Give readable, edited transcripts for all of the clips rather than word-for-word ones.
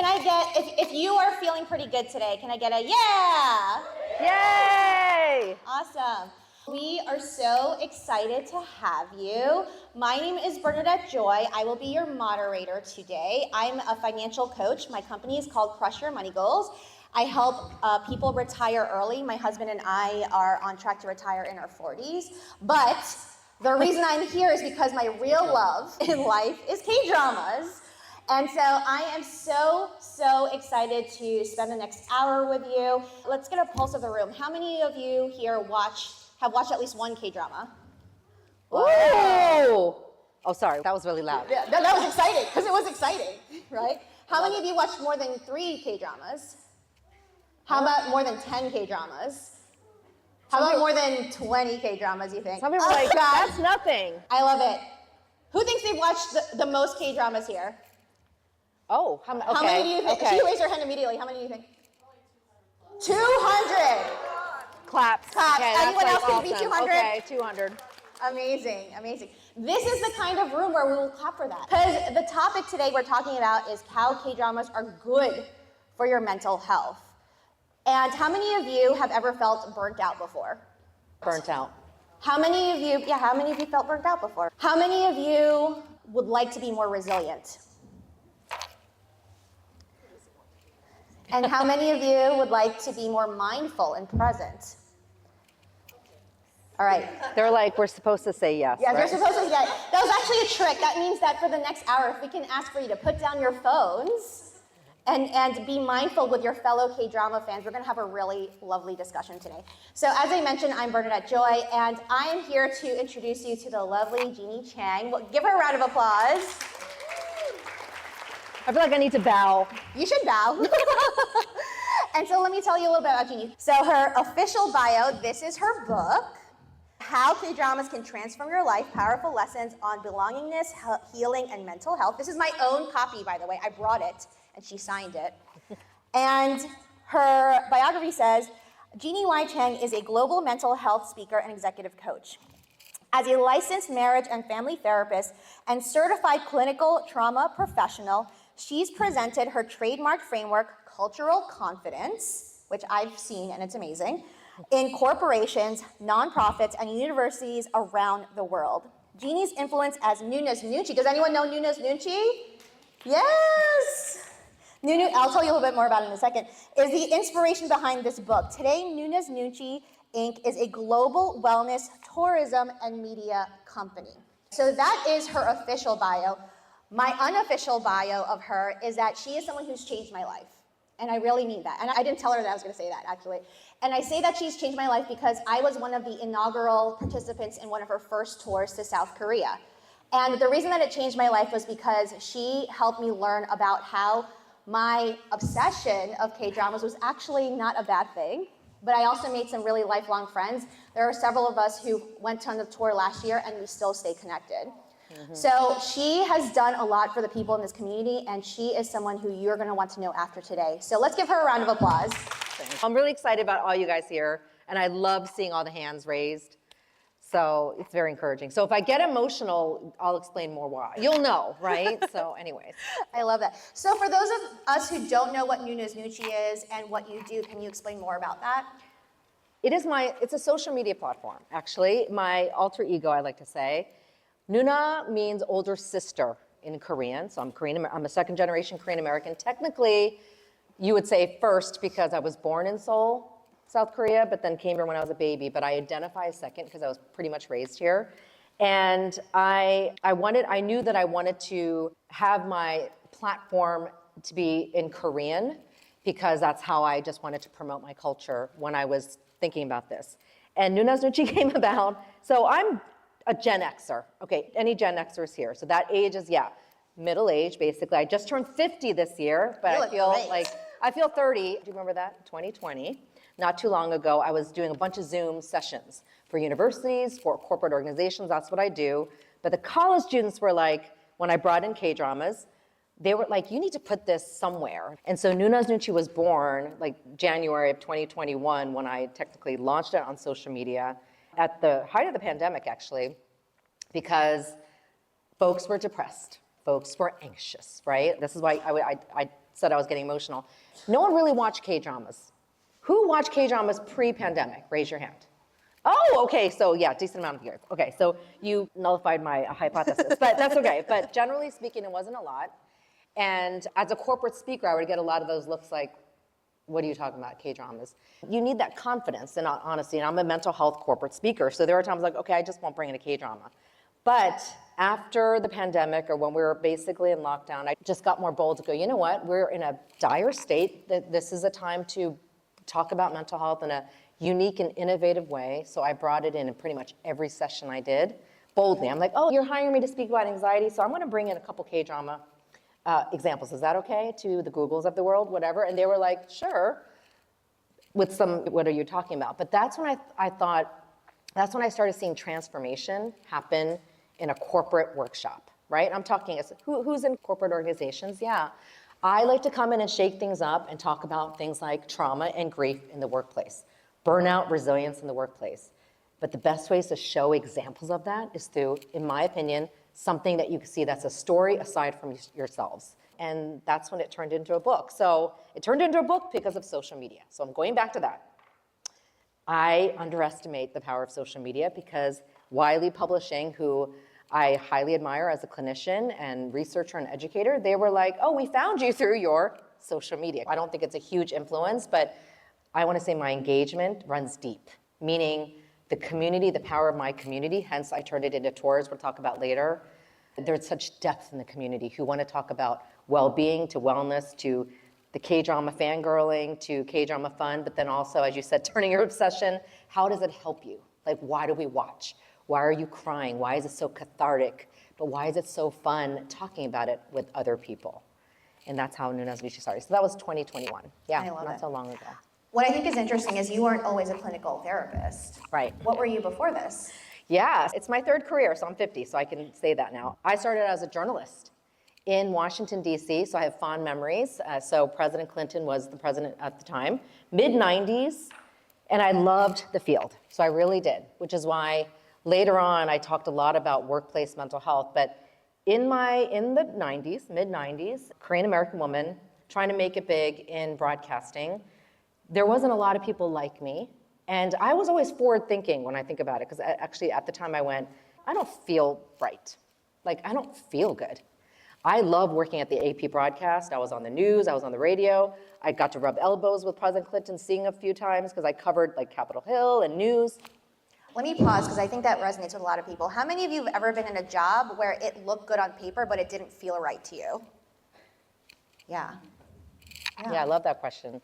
Can I get, if you are feeling pretty good today, can I get a yeah? Yay! Awesome. We are so excited to have you. My name is Bernadette Joy. I will be your moderator today. I'm a financial coach. My company is called Crush Your Money Goals. I help people retire early. My husband and I are on track to retire in our 40s. But the reason I'm here is because my real love in life is K-dramas. And so I am so excited to spend the next hour with you. Let's get a pulse of the room. How many of you here have watched at least one K-drama? Ooh! Oh, sorry, that was really loud. Yeah, that was exciting, because it was exciting, right? How many of you watched more than 3 K-dramas? How about more than 10 K-dramas? How about more than 20 K-dramas, you think? Some people are like, God. that's nothing. I love it. Who thinks they've watched the most K-dramas here? Oh, okay. How many do you think? Okay. She raised her hand immediately. How many do you think? 200. Claps. Claps. Okay, Anyone that's else think awesome. it'd be 200? Okay, 200. Amazing, amazing. This is the kind of room where we will clap for that. Because the topic today we're talking about is how K-dramas are good for your mental health. And how many of you have ever felt burnt out before? Burnt out. How many of you felt burnt out before? How many of you would like to be more resilient? And how many of you would like to be more mindful and present? All right. They're like, we're supposed to say yes. Yeah, right? you're supposed to get. That was actually a trick. That means that for the next hour, if we can ask for you to put down your phones and be mindful with your fellow K-drama fans, we're going to have a really lovely discussion today. So as I mentioned, I'm Bernadette Joy, and I am here to introduce you to the lovely Jeanie Chang. Well, give her a round of applause. I feel like I need to bow. You should bow. And so let me tell you a little bit about Jeanie. So her official bio, this is her book, How K-Dramas Can Transform Your Life, Powerful Lessons on Belongingness, Healing, and Mental Health. This is my own copy, by the way. I brought it, and she signed it. And her biography says, Jeanie Y. Chang is a global mental health speaker and executive coach. As a licensed marriage and family therapist and certified clinical trauma professional, she's presented her trademark framework, Cultural Confidence, which I've seen and it's amazing, in corporations, nonprofits, and universities around the world. Jeanie's influence as Nuna NCI. Does anyone know Nuna NCI? Yes! Nunu, I'll tell you a little bit more about it in a second, is the inspiration behind this book. Today, Nuna NCI Inc. is a global wellness, tourism, and media company. So that is her official bio. My unofficial bio of her is that she is someone who's changed my life. And I really mean that. And I didn't tell her that I was going to say that, actually. And I say that she's changed my life because I was one of the inaugural participants in one of her first tours to South Korea. And the reason that it changed my life was because she helped me learn about how my obsession of K-dramas was actually not a bad thing. But I also made some really lifelong friends. There are several of us who went on the tour last year and we still stay connected. Mm-hmm. So she has done a lot for the people in this community, and she is someone who you're going to want to know after today. So let's give her a round of applause. I'm really excited about all you guys here, and I love seeing all the hands raised. So it's very encouraging. So if I get emotional, I'll explain more why. You'll know, right? So anyways. I love that. So for those of us who don't know what Nuna NCI is and what you do, can you explain more about that? It's a social media platform, actually. My alter ego, I like to say. Nuna means older sister in Korean, so I'm a second generation Korean American. Technically, you would say first because I was born in Seoul, South Korea, but then came here when I was a baby, but I identify as second because I was pretty much raised here. And I knew that I wanted to have my platform to be in Korean because that's how I just wanted to promote my culture when I was thinking about this. And Nuna NCI came about, so I'm a Gen Xer. Okay, any Gen Xers here? So that age is, middle age, basically. I just turned 50 this year, but I feel 30. Do you remember that? 2020. Not too long ago, I was doing a bunch of Zoom sessions for universities, for corporate organizations. That's what I do. But the college students were like, when I brought in K-dramas, they were like, you need to put this somewhere. And so Nuna NCI was born like January of 2021 when I technically launched it on social media at the height of the pandemic, actually, because folks were depressed. Folks were anxious, right? This is why I said I was getting emotional. No one really watched K-dramas. Who watched K-dramas pre-pandemic? Raise your hand. Oh, okay, so yeah, decent amount of years. Okay, so you nullified my hypothesis, but that's okay. But generally speaking, it wasn't a lot. And as a corporate speaker, I would get a lot of those looks like, what are you talking about, K-dramas? You need that confidence and honesty, and I'm a mental health corporate speaker, so there are times like, okay, I just won't bring in a K-drama. But after the pandemic, or when we were basically in lockdown, I just got more bold to go, you know what, we're in a dire state, that this is a time to talk about mental health in a unique and innovative way. So I brought it in pretty much every session I did, boldly. I'm like, oh, you're hiring me to speak about anxiety, so I'm gonna bring in a couple K-drama examples. Is that okay? To the Googles of the world, whatever. And they were like, sure, with some, what are you talking about? But that's when I thought, that's when I started seeing transformation happen in a corporate workshop, right? I'm talking, who's in corporate organizations? Yeah. I like to come in and shake things up and talk about things like trauma and grief in the workplace, burnout, resilience in the workplace. But the best ways to show examples of that is through, in my opinion, something that you can see that's a story aside from yourselves. And that's when it turned into a book. So it turned into a book because of social media. So I'm going back to that. I underestimate the power of social media because Wiley Publishing, who I highly admire as a clinician and researcher and educator, they were like, oh, we found you through your social media. I don't think it's a huge influence, but I want to say my engagement runs deep, meaning the community, the power of my community, hence I turned it into tours we'll talk about later. There's such depth in the community who want to talk about well-being to wellness to the K-drama fangirling to K-drama fun, but then also, as you said, turning your obsession, how does it help you? Like, why do we watch? Why are you crying? Why is it so cathartic? But why is it so fun talking about it with other people? And that's how Nuna NCI started. So that was 2021. Yeah, I love not it. so long ago. What I think is interesting is you weren't always a clinical therapist. Right. What were you before this? Yeah, it's my third career, so I'm 50, so I can say that now. I started as a journalist in Washington, D.C., so I have fond memories. So President Clinton was the president at the time, mid-90s, and I loved the field. So I really did, which is why later on I talked a lot about workplace mental health. But in the 90s, mid-90s, Korean-American woman trying to make it big in broadcasting, there wasn't a lot of people like me. And I was always forward thinking when I think about it, because actually at the time I went, I don't feel right. Like, I don't feel good. I love working at the AP broadcast. I was on the news, I was on the radio. I got to rub elbows with President Clinton, seeing a few times, because I covered like Capitol Hill and news. Let me pause, because I think that resonates with a lot of people. How many of you have ever been in a job where it looked good on paper, but it didn't feel right to you? Yeah. Yeah, I love that question.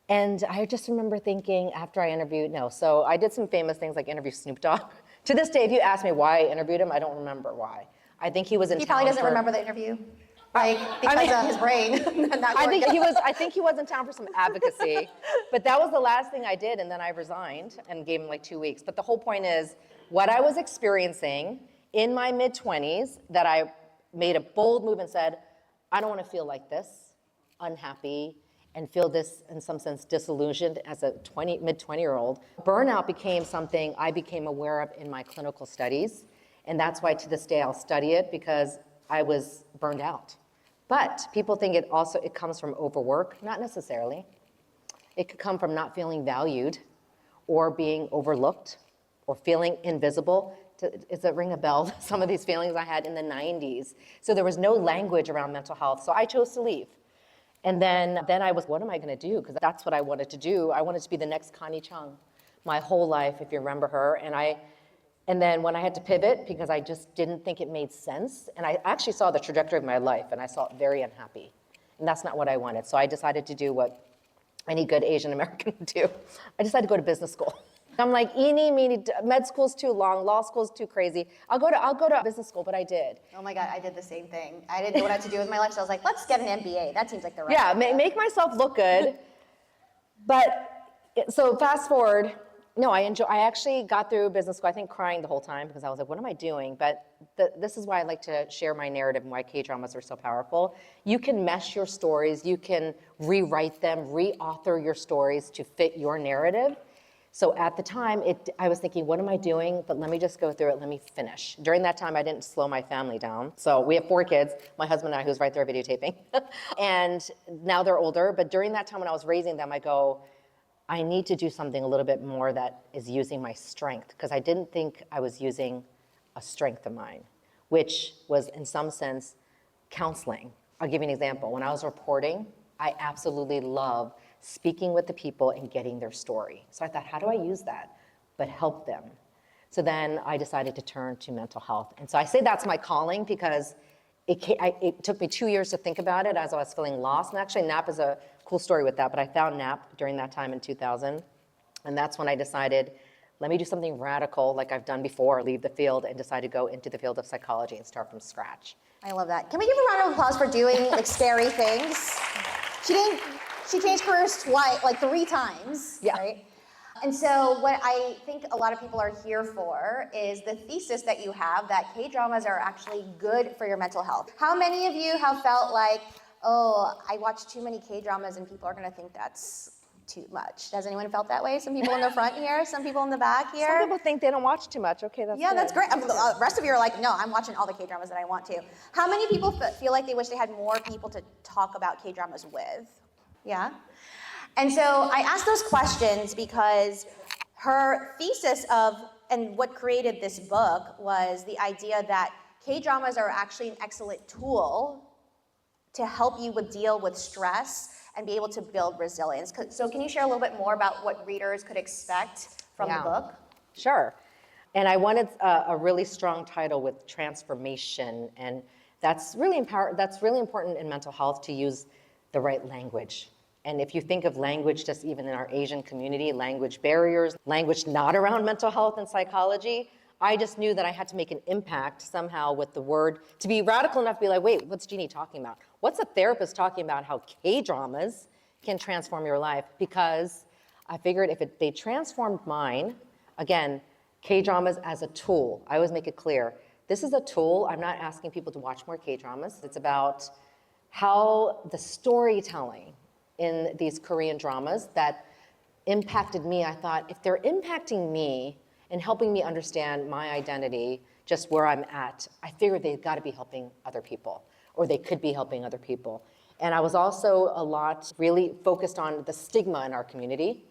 And I just remember thinking after I interviewed, so I did some famous things like interview Snoop Dogg. To this day, if you ask me why I interviewed him, I don't remember why. I think he was in town. He probably doesn't remember the interview, like, because of his brain not I working. think he was in town for some advocacy, but that was the last thing I did, and then I resigned and gave him like 2 weeks. But the whole point is, what I was experiencing in my mid-20s, that I made a bold move and said, I don't want to feel like this, unhappy, and feel this, in some sense, disillusioned as a mid-20-year-old. Burnout became something I became aware of in my clinical studies, and that's why to this day I'll study it, because I was burned out. But people think it comes from overwork. Not necessarily. It could come from not feeling valued, or being overlooked, or feeling invisible. Does it ring a bell? Some of these feelings I had in the 90s. So there was no language around mental health, so I chose to leave. And then I was, what am I going to do? Because that's what I wanted to do. I wanted to be the next Connie Chung my whole life, if you remember her. And then when I had to pivot, because I just didn't think it made sense, and I actually saw the trajectory of my life, and I saw it very unhappy. And that's not what I wanted. So I decided to do what any good Asian American would do. I decided to go to business school. I'm like, eeny, meeny, med school's too long, law school's too crazy. I'll go to business school, but I did. Oh my God, I did the same thing. I didn't know what I had to do with my life, so I was like, let's get an MBA. That seems like the right idea. Make myself look good. So fast forward, I actually got through business school, I think crying the whole time, because I was like, what am I doing? But this is why I like to share my narrative and why K-dramas are so powerful. You can mesh your stories, you can rewrite them, re-author your stories to fit your narrative. So at the time, I was thinking, what am I doing? But let me just go through it, let me finish. During that time, I didn't slow my family down. So we have 4 kids, my husband and I, who's right there videotaping. And now they're older, but during that time when I was raising them, I go, I need to do something a little bit more that is using my strength, because I didn't think I was using a strength of mine, which was in some sense counseling. I'll give you an example. When I was reporting, I absolutely love speaking with the people and getting their story. So I thought, how do I use that, but help them? So then I decided to turn to mental health. And so I say that's my calling because it took me 2 years to think about it as I was feeling lost. And actually, NAP is a cool story with that, but I found NAP during that time in 2000. And that's when I decided, let me do something radical like I've done before, leave the field, and decide to go into the field of psychology and start from scratch. I love that. Can we give a round of applause for doing like scary things? She changed careers twice, like 3 times, Yeah. right? And so what I think a lot of people are here for is the thesis that you have that K-dramas are actually good for your mental health. How many of you have felt like, oh, I watch too many K-dramas and people are gonna think that's too much? Has anyone felt that way? Some people in the front here, some people in the back here. Some people think they don't watch too much. Okay, that's Yeah, good. that's great. The rest of you are like, no, I'm watching all the K-dramas that I want to. How many people feel like they wish they had more people to talk about K-dramas with? Yeah? And so I asked those questions because her thesis and what created this book was the idea that K-dramas are actually an excellent tool to help you deal with stress and be able to build resilience. So can you share a little bit more about what readers could expect from the book? Sure. And I wanted a really strong title with transformation, and that's really important in mental health to use the right language. And if you think of language, just even in our Asian community, language barriers, language not around mental health and psychology, I just knew that I had to make an impact somehow with the word, to be radical enough to be like, wait, what's Jeanie talking about? What's a therapist talking about how K-dramas can transform your life? Because I figured if they transformed mine, again, K-dramas as a tool, I always make it clear, this is a tool. I'm not asking people to watch more K-dramas. It's about how the storytelling in these Korean dramas that impacted me. I thought, if they're impacting me and helping me understand my identity, just where I'm at, I figured they've got to be helping other people, or they could be helping other people. And I was also really focused on the stigma in our community.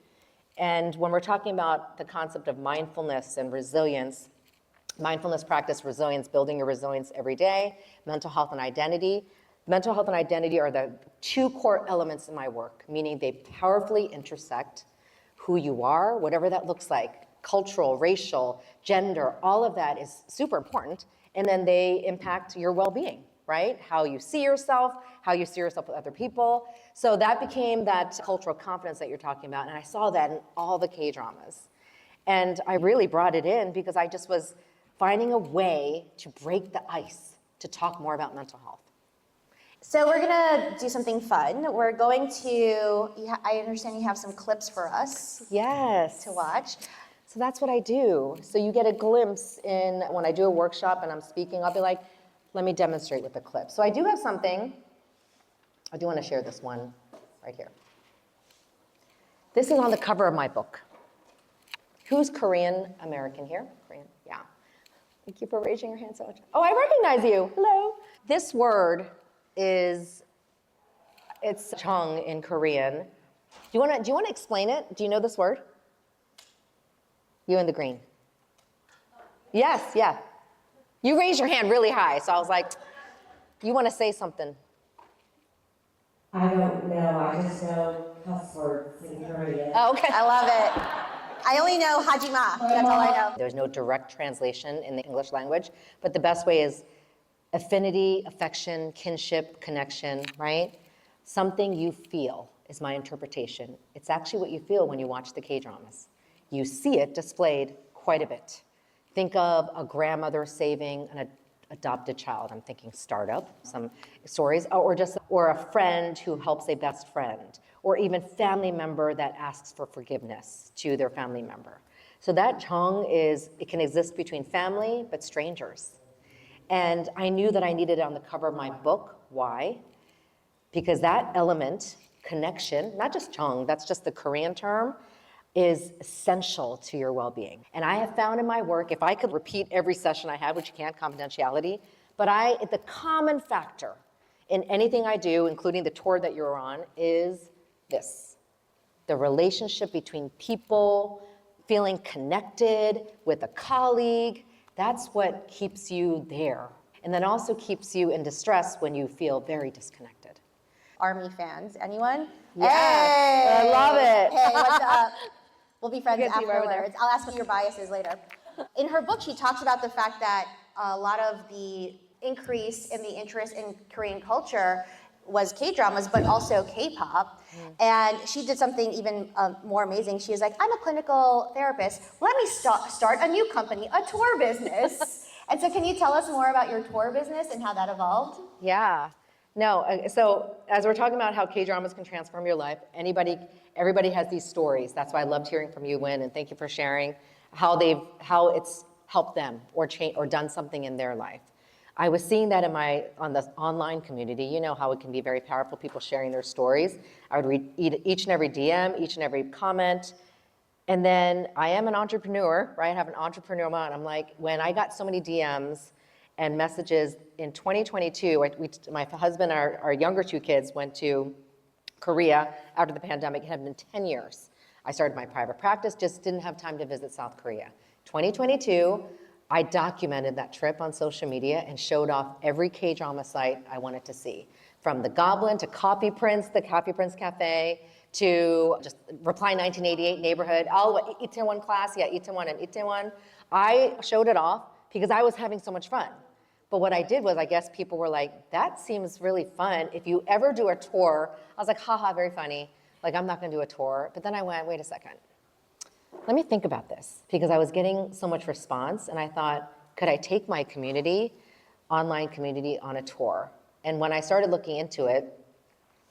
And when we're talking about the concept of mindfulness and resilience, mindfulness practice, resilience, building your resilience every day, mental health and identity. Mental health and identity are the 2 core elements in my work, meaning they powerfully intersect who you are, whatever that looks like, cultural, racial, gender, all of that is super important. And then they impact your well-being, right? How you see yourself with other people. So that became that cultural confidence that you're talking about. And I saw that in all the K-dramas. And I really brought it in because I just was finding a way to break the ice, to talk more about mental health. So we're gonna do something fun. We're going to, I understand you have some clips for us. Yes. To watch. So that's what I do. So you get a glimpse in, when I do a workshop and I'm speaking, I'll be like, let me demonstrate with a clip. So I do have something, I do want to share this one right here. This is on the cover of my book. Who's Korean American here? Korean, yeah. Thank you for raising your hand so much. Oh, I recognize you, hello. This word it's Jung in Korean. Do you want to explain it? Do you know this word? You in the green. Yes, yeah. You raised your hand really high, so I was like, you want to say something? I don't know. I just know cuss words in Korean. Oh, okay. I love it. I only know hajima. That's all I know. There's no direct translation in the English language, but the best way is affinity, affection, kinship, connection, right? Something you feel is my interpretation. It's actually what you feel when you watch the K-dramas. You see it displayed quite a bit. Think of a grandmother saving an adopted child. I'm thinking startup, some stories, or a friend who helps a best friend, or even family member that asks for forgiveness to their family member. So that Jung it can exist between family, but strangers. And I knew that I needed it on the cover of my book. Why? Because that element, connection, not just Jung, that's just the Korean term, is essential to your well-being. And I have found in my work, if I could repeat every session I have, which you can't, confidentiality, but the common factor in anything I do, including the tour that you're on, is this: the relationship between people, feeling connected with a colleague. That's what keeps you there. And then also keeps you in distress when you feel very disconnected. Army fans, anyone? Yeah, Hey! I love it. Hey, what's up? We'll be friends You can see right over there. afterwards. I'll ask what your bias is later. In her book, she talks about the fact that a lot of the increase in the interest in Korean culture was K-dramas, but also K-pop. And she did something even more amazing. She was like, I'm a clinical therapist. Let me start a new company, a tour business. And so can you tell us more about your tour business and how that evolved? Yeah. No, so as we're talking about how K-dramas can transform your life, everybody has these stories. That's why I loved hearing from you, Wynn, and thank you for sharing how it's helped them or done something in their life. I was seeing that on the online community. You know how it can be very powerful, people sharing their stories. I would read each and every DM, each and every comment. And then I am an entrepreneur, right? I have an entrepreneur mind. I'm like, when I got so many DMs and messages in 2022, my husband, our younger two kids went to Korea after the pandemic. It had been 10 years. I started my private practice, just didn't have time to visit South Korea. 2022, I documented that trip on social media and showed off every K-drama site I wanted to see. From The Goblin to Coffee Prince, the Coffee Prince Cafe, to just Reply 1988 neighborhood, all the way, Itaewon class, yeah, Itaewon and Itaewon. I showed it off because I was having so much fun. But what I did was, I guess people were like, that seems really fun. If you ever do a tour, I was like, haha, very funny. Like, I'm not gonna do a tour. But then I went, wait a second. Let me think about this, because I was getting so much response, and I thought, could I take my community, online community, on a tour? And when I started looking into it,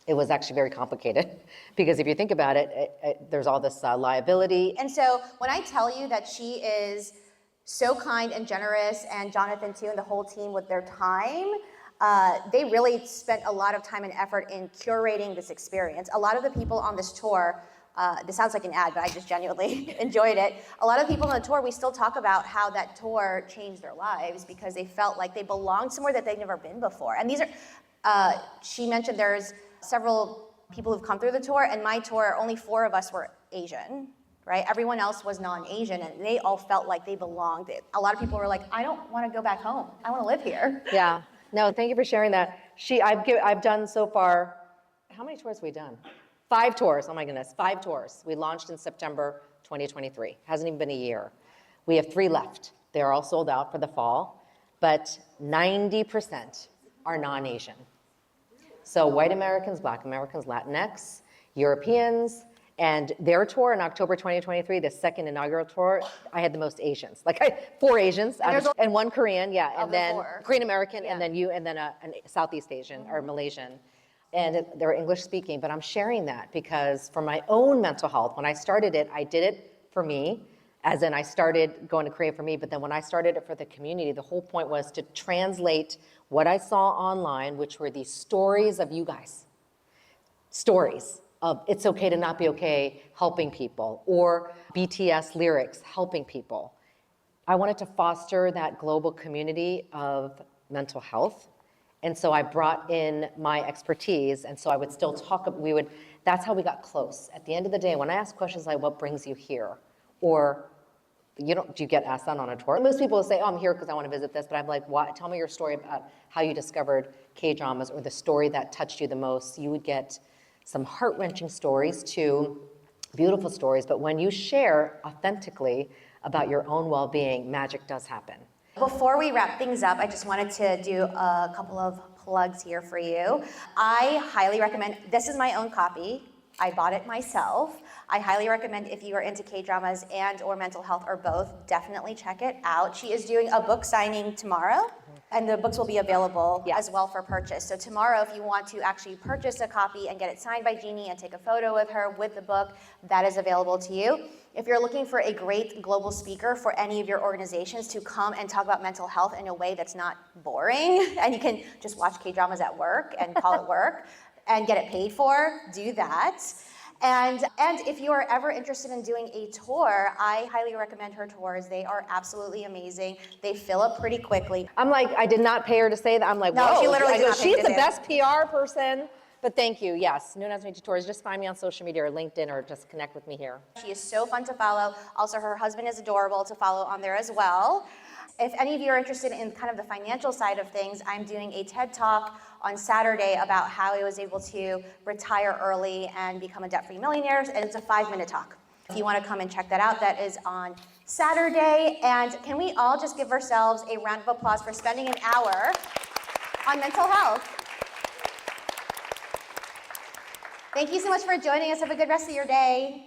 it was actually very complicated, because if you think about it, there's all this liability. And so when I tell you that she is so kind and generous, and Jonathan too, and the whole team with their time, they really spent a lot of time and effort in curating this experience. A lot of the people on this tour, this sounds like an ad, but I just genuinely enjoyed it. A lot of people on the tour, we still talk about how that tour changed their lives because they felt like they belonged somewhere that they'd never been before. And these are, she mentioned there's several people who've come through the tour, and my tour, only 4 of us were Asian, right? Everyone else was non-Asian, and they all felt like they belonged. A lot of people were like, I don't want to go back home. I want to live here. Yeah, no, thank you for sharing that. I've done so far, how many tours have we done? 5 tours, oh my goodness, 5 tours. We launched in September 2023. Hasn't even been a year. We have 3 left. They're all sold out for the fall, but 90% are non-Asian. So white Americans, black Americans, Latinx, Europeans, and their tour in October 2023, the second inaugural tour, I had the most Asians. Like 4 Asians and 1 Korean, yeah, and then 4. Korean American, Yeah. and then you, and then a Southeast Asian or Malaysian. And they're English speaking, but I'm sharing that because for my own mental health, when I started it, I did it for me, as in I started going to Korea for me, but then when I started it for the community, the whole point was to translate what I saw online, which were these stories of you guys. Stories of it's okay to not be okay, helping people, or BTS lyrics, helping people. I wanted to foster that global community of mental health. And so I brought in my expertise, and so I would still talk, that's how we got close. At the end of the day, when I ask questions like, what brings you here? Or, do you get asked that on a tour? Most people will say, oh, I'm here because I want to visit this, but I'm like, what? Tell me your story about how you discovered K-dramas, or the story that touched you the most. You would get some heart-wrenching stories to beautiful stories, but when you share authentically about your own well-being, magic does happen. Before we wrap things up, I just wanted to do a couple of plugs here for you. I highly recommend, this is my own copy. I bought it myself. I highly recommend, if you are into K-dramas and or mental health or both, definitely check it out. She is doing a book signing tomorrow, and the books will be available as well for purchase. So tomorrow, if you want to actually purchase a copy and get it signed by Jeanie and take a photo with her with the book, that is available to you. If you're looking for a great global speaker for any of your organizations to come and talk about mental health in a way that's not boring, and you can just watch K-dramas at work and call it work, and get it paid for, do that. And if you are ever interested in doing a tour, I highly recommend her tours. They are absolutely amazing. They fill up pretty quickly. I'm like, I did not pay her to say that. I'm like, No, whoa. she literally I did go, not pay she's to the say best PR person. But thank you. Yes, Nuna NCI Tours. Just find me on social media or LinkedIn or just connect with me here. She is so fun to follow. Also, her husband is adorable to follow on there as well. If any of you are interested in kind of the financial side of things, I'm doing a TED Talk on Saturday about how I was able to retire early and become a debt-free millionaire, and it's a 5-minute talk. If you want to come and check that out, that is on Saturday. And can we all just give ourselves a round of applause for spending an hour on mental health? Thank you so much for joining us. Have a good rest of your day.